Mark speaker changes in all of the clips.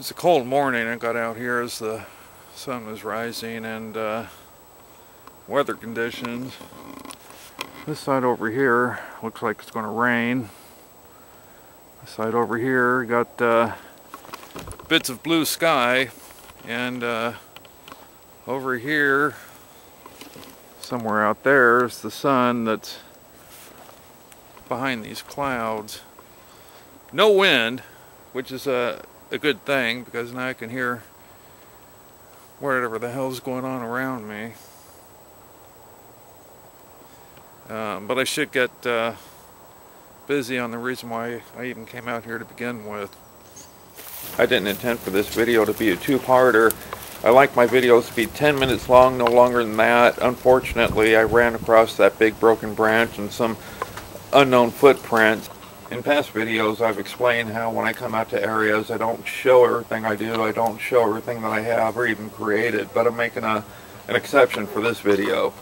Speaker 1: It's a cold morning. I got out here as the sun was rising, and weather conditions. This side over here looks like it's going to rain. This side over here got bits of blue sky, and over here, somewhere out there, is the sun that's behind these clouds. No wind, which is a good thing, because now I can hear whatever the hell's going on around me. But I should get busy on the reason why I even came out here to begin with. I didn't intend for this video to be a two-parter. I like my videos to be 10 minutes long, no longer than that. Unfortunately, I ran across that big broken branch and some unknown footprints. In past videos, I've explained how when I come out to areas, I don't show everything I do, I don't show everything that I have or even created, but I'm making an exception for this video.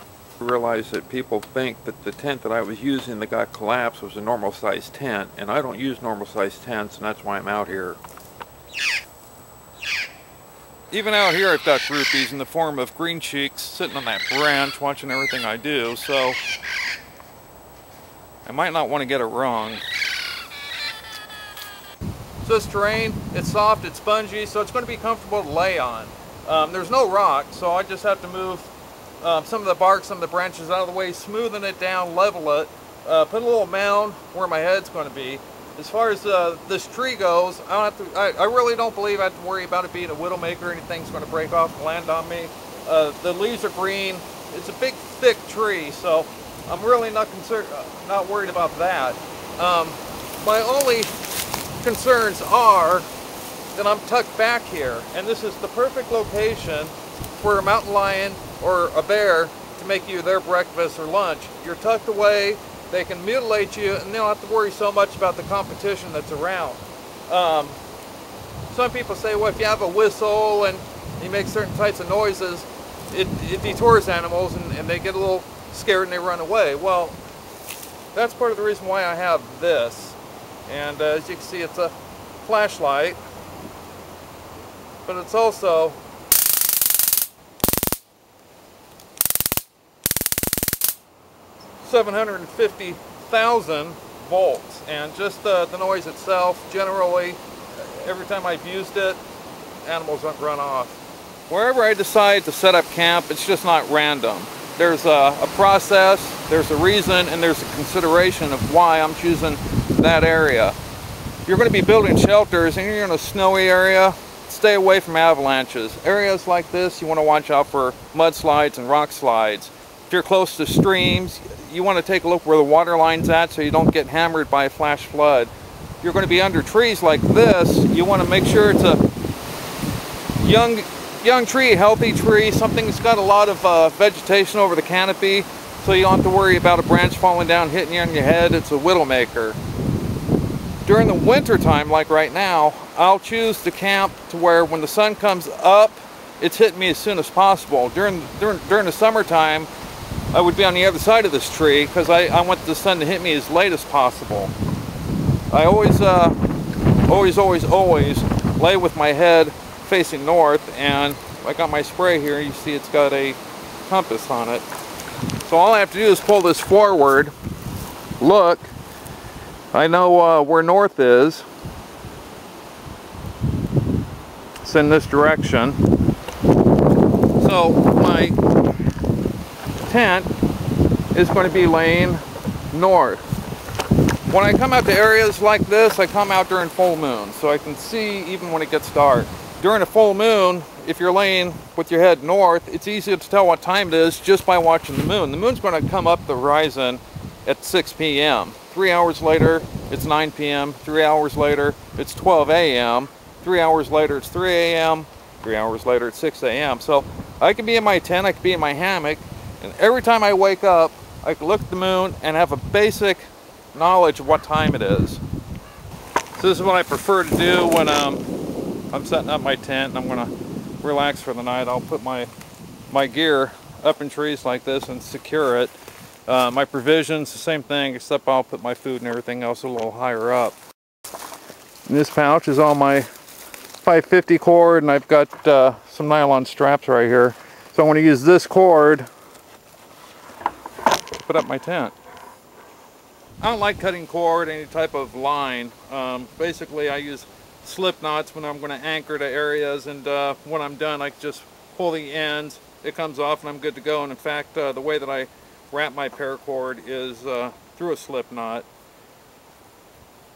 Speaker 1: I realized that people think that the tent that I was using that got collapsed was a normal sized tent, and I don't use normal sized tents, and that's why I'm out here. Even out here I've got groupies in the form of green cheeks sitting on that branch watching everything I do, so I might not want to get it wrong. So this terrain, it's soft, it's spongy, so it's going to be comfortable to lay on. There's no rock, so I just have to move some of the bark, some of the branches out of the way, smoothen it down, level it, put a little mound where my head's going to be. As far as this tree goes, I really don't believe I have to worry about it being a widowmaker. Anything's going to break off and land on me. The leaves are green. It's a big, thick tree, so I'm really not worried about that. My only concerns are that I'm tucked back here, and this is the perfect location for a mountain lion or a bear to make you their breakfast or lunch. You're tucked away, they can mutilate you, and they don't have to worry so much about the competition that's around. Some people say, well, if you have a whistle and you make certain types of noises, it detours animals and they get a little scared and they run away. Well, that's part of the reason why I have this. And as you can see, it's a flashlight, but it's also $750,000 volts, and just the noise itself, generally, every time I've used it, animals don't run off. Wherever I decide to set up camp, it's just not random. There's a process, there's a reason, and there's a consideration of why I'm choosing that area. If you're going to be building shelters and you're in a snowy area, stay away from avalanches. Areas like this, you want to watch out for mudslides and rock slides. If you're close to streams, you want to take a look where the water line's at so you don't get hammered by a flash flood. If you're going to be under trees like this, you want to make sure it's a young tree, healthy tree, something that's got a lot of vegetation over the canopy, so you don't have to worry about a branch falling down, hitting you on your head. It's a widowmaker. During the winter time, like right now, I'll choose to camp to where when the sun comes up, it's hitting me as soon as possible. During the summertime, I would be on the other side of this tree because I want the sun to hit me as late as possible. I always lay with my head facing north, and I got my spray here. You see it's got a compass on it. So all I have to do is pull this forward, look, I know where north is. It's in this direction. So my tent is going to be laying north. When I come out to areas like this, I come out during full moon, so I can see even when it gets dark. During a full moon, if you're laying with your head north, it's easy to tell what time it is just by watching the moon. The moon's going to come up the horizon at 6 p.m. 3 hours later, it's 9 p.m. 3 hours later, it's 12 a.m. 3 hours later, it's 3 a.m. 3 hours later, it's 6 a.m. So I can be in my tent, I can be in my hammock, and every time I wake up, I can look at the moon and have a basic knowledge of what time it is. So this is what I prefer to do when I'm setting up my tent and I'm going to relax for the night. I'll put my gear up in trees like this and secure it. My provisions, the same thing, except I'll put my food and everything else a little higher up. In this pouch is all my 550 cord, and I've got some nylon straps right here. So I'm going to use this cord to put up my tent. I don't like cutting cord, any type of line. Basically I use slip knots when I'm going to anchor to areas, and when I'm done I just pull the ends, it comes off, and I'm good to go. And in fact, the way that I wrap my paracord is through a slip knot,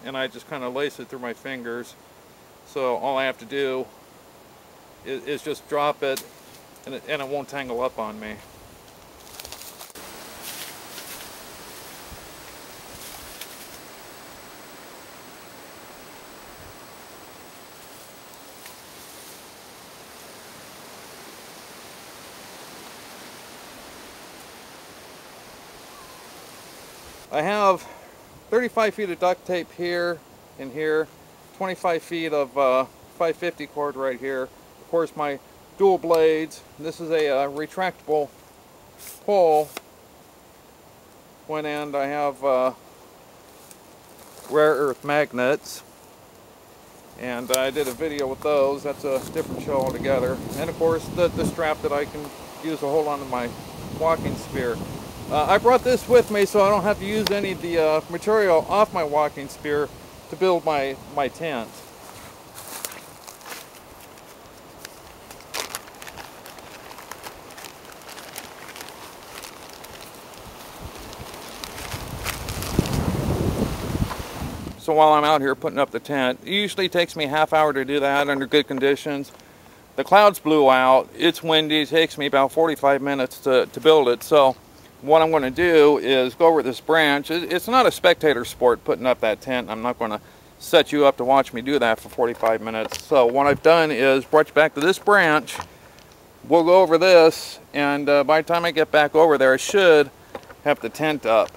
Speaker 1: and I just kind of lace it through my fingers. So all I have to do is just drop it, and it won't tangle up on me. I have 35 feet of duct tape here and here, 25 feet of 550 cord right here. Of course, my dual blades. This is a retractable pole. One end I have rare earth magnets, and I did a video with those. That's a different show altogether. And of course, the strap that I can use to hold onto my walking spear. I brought this with me so I don't have to use any of the material off my walking spear to build my tent. So while I'm out here putting up the tent, it usually takes me a half hour to do that under good conditions. The clouds blew out, it's windy, it takes me about 45 minutes to build it. So what I'm going to do is go over this branch. It's not a spectator sport putting up that tent. I'm not going to set you up to watch me do that for 45 minutes. So what I've done is brought you back to this branch. We'll go over this, and by the time I get back over there, I should have the tent up.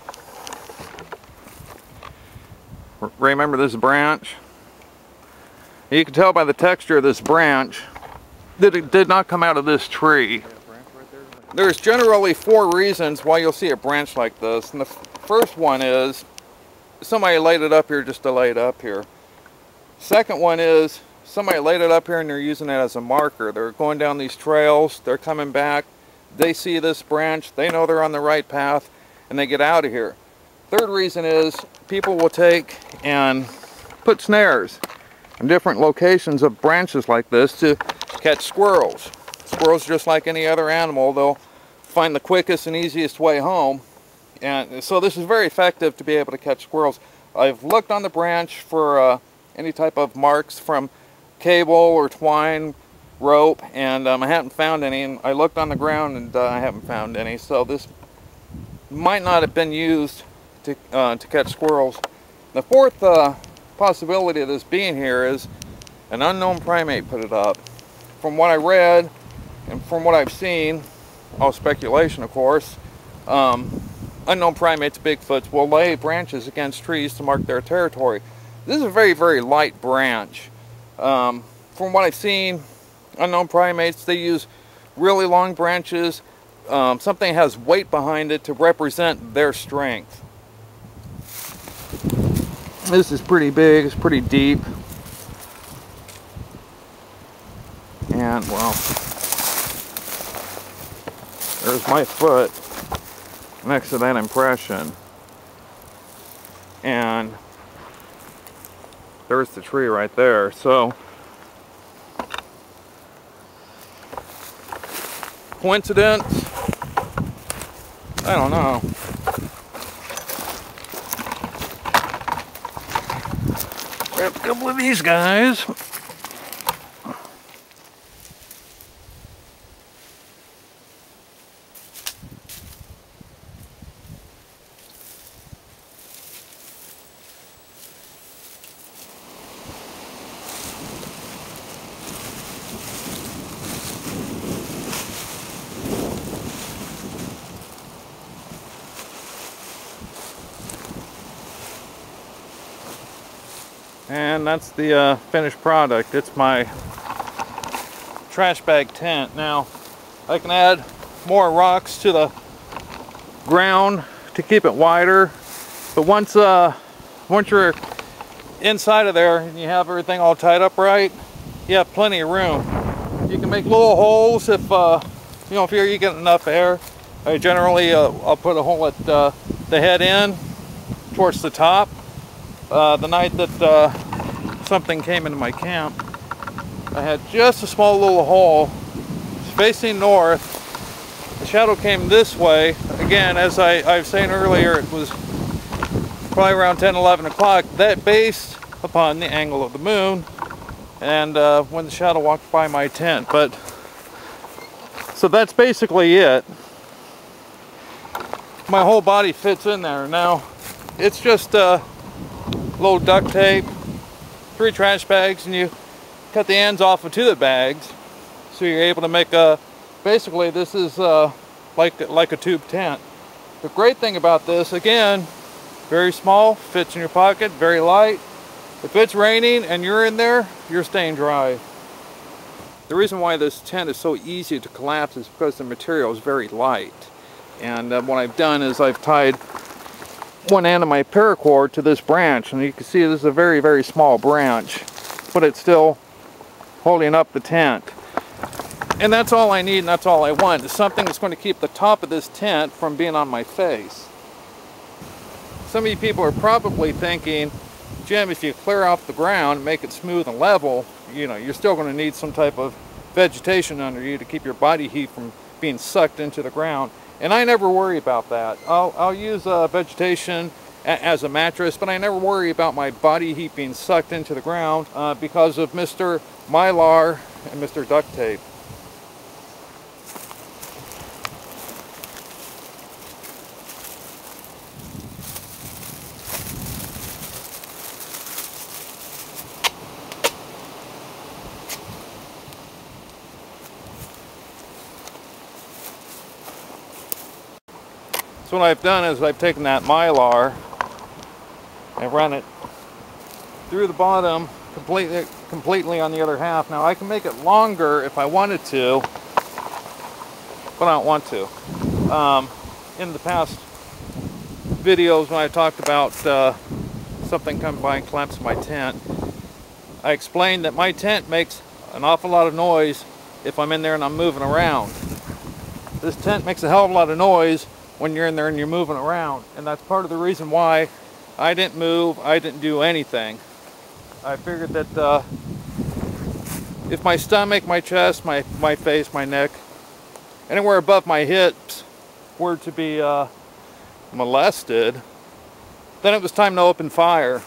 Speaker 1: Remember this branch? You can tell by the texture of this branch that it did not come out of this tree. There's generally 4 reasons why you'll see a branch like this, and the first one is somebody laid it up here just to lay it up here. Second one is somebody laid it up here and they're using it as a marker. They're going down these trails, they're coming back, they see this branch, they know they're on the right path, and they get out of here. Third reason is people will take and put snares in different locations of branches like this to catch squirrels. Squirrels, just like any other animal, they'll find the quickest and easiest way home, and so this is very effective to be able to catch squirrels. I've looked on the branch for any type of marks from cable or twine, rope, and I haven't found any. And I looked on the ground and I haven't found any, so this might not have been used to catch squirrels. The fourth possibility of this being here is an unknown primate put it up. From what I read and from what I've seen, all speculation of course, unknown primates, Bigfoots, will lay branches against trees to mark their territory. This is a very, very light branch. From what I've seen, unknown primates, they use really long branches. Something has weight behind it to represent their strength. This is pretty big, it's pretty deep. And well, there's my foot next to that impression. And there's the tree right there. So coincidence? I don't know. Grab a couple of these guys. And that's the finished product. It's my trash bag tent. Now I can add more rocks to the ground to keep it wider, but once you're inside of there and you have everything all tied up right, you have plenty of room. You can make little holes if you know, if you get enough air. I generally I'll put a hole at the head end towards the top. The night that something came into my camp, I had just a small little hole facing north. The shadow came this way. Again, as I was saying earlier, it was probably around 10, 11 o'clock. That based upon the angle of the moon and when the shadow walked by my tent. But so that's basically it. My whole body fits in there. Now, it's just a little duct tape, 3 trash bags, and you cut the ends off of 2 of the bags, so you're able to make a, basically this is like a tube tent. The great thing about this, again, very small, fits in your pocket, very light. If it's raining and you're in there, you're staying dry. The reason why this tent is so easy to collapse is because the material is very light. And what I've done is I've tied one end of my paracord to this branch, and you can see this is a very, very small branch, but it's still holding up the tent. And that's all I need, and that's all I want, is something that's going to keep the top of this tent from being on my face. Some of you people are probably thinking, Jim, if you clear off the ground and make it smooth and level, you know, you're still going to need some type of vegetation under you to keep your body heat from being sucked into the ground. And I never worry about that. I'll use vegetation as a mattress, but I never worry about my body heat being sucked into the ground because of Mr. Mylar and Mr. Duct Tape. So what I've done is I've taken that Mylar and run it through the bottom completely on the other half. Now I can make it longer if I wanted to, but I don't want to. In the past videos when I talked about something coming by and collapsing my tent, I explained that my tent makes an awful lot of noise if I'm in there and I'm moving around. This tent makes a hell of a lot of noise when you're in there and you're moving around, and that's part of the reason why I didn't move, I didn't do anything. I figured that if my stomach, my chest, my face, my neck, anywhere above my hips were to be molested, then it was time to open fire.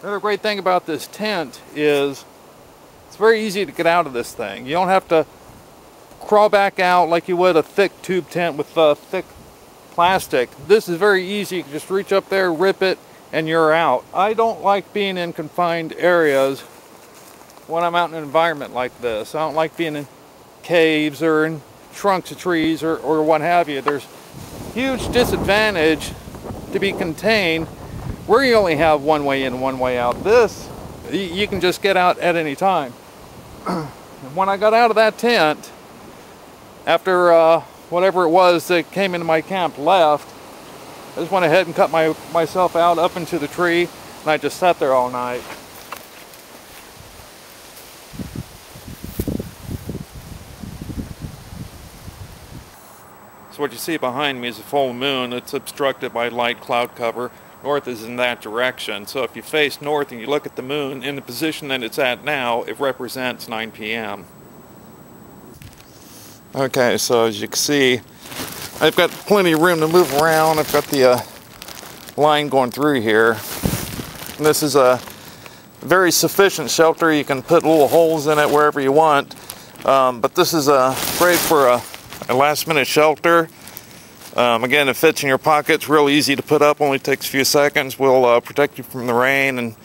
Speaker 1: Another great thing about this tent is it's very easy to get out of this thing. You don't have to crawl back out like you would a thick tube tent with thick plastic. This is very easy. You can just reach up there, rip it, and you're out. I don't like being in confined areas when I'm out in an environment like this. I don't like being in caves or in trunks of trees or what have you. There's huge disadvantage to be contained where you only have one way in, one way out. This, you can just get out at any time. When I got out of that tent, after whatever it was that came into my camp left, I just went ahead and cut myself out up into the tree, and I just sat there all night. So what you see behind me is a full moon. It's obstructed by light cloud cover. North is in that direction. So if you face north and you look at the moon in the position that it's at now, it represents 9 p.m. Okay, so as you can see, I've got plenty of room to move around. I've got the line going through here. And this is a very sufficient shelter. You can put little holes in it wherever you want. But this is great for a last-minute shelter. Again, it fits in your pocket. It's real easy to put up. Only takes a few seconds. Will protect you from the rain and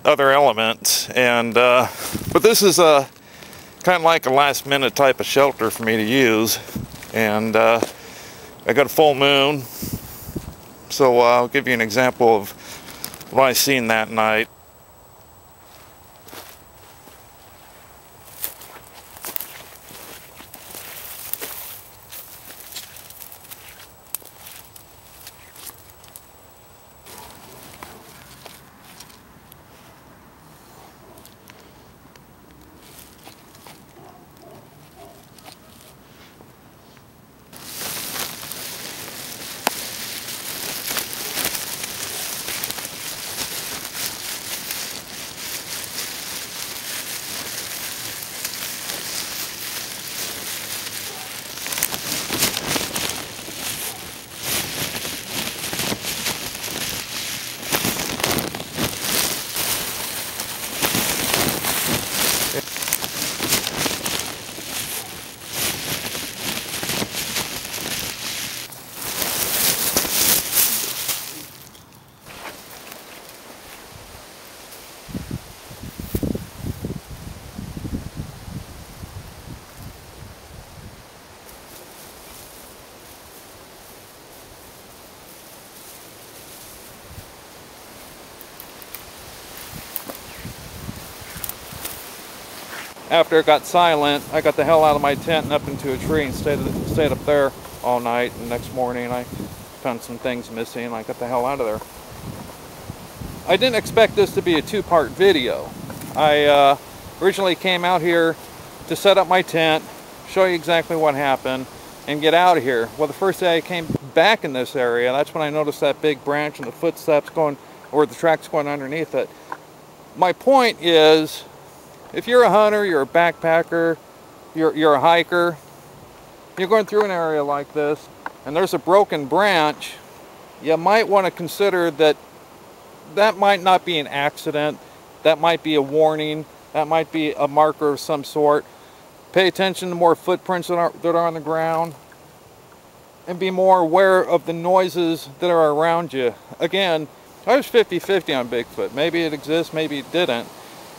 Speaker 1: other elements. And but this is kind of like a last-minute type of shelter for me to use. And I got a full moon, so I'll give you an example of what I seen that night. after it got silent, I got the hell out of my tent and up into a tree and stayed up there all night. And next morning I found some things missing and I got the hell out of there. I didn't expect this to be a two-part video. I originally came out here to set up my tent, show you exactly what happened, and get out of here. Well, the first day I came back in this area, that's when I noticed that big branch and the footsteps going, or the tracks going underneath it. My point is, if you're a hunter, you're a backpacker, you're a hiker, you're going through an area like this, and there's a broken branch, you might want to consider that that might not be an accident, that might be a warning, that might be a marker of some sort. Pay attention to more footprints that are on the ground, and be more aware of the noises that are around you. Again, I was 50-50 on Bigfoot. Maybe it exists, maybe it didn't.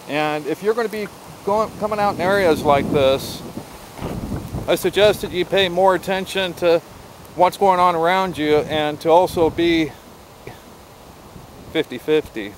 Speaker 1: And if you're going to be coming out in areas like this, I suggest that you pay more attention to what's going on around you and to also be 50-50.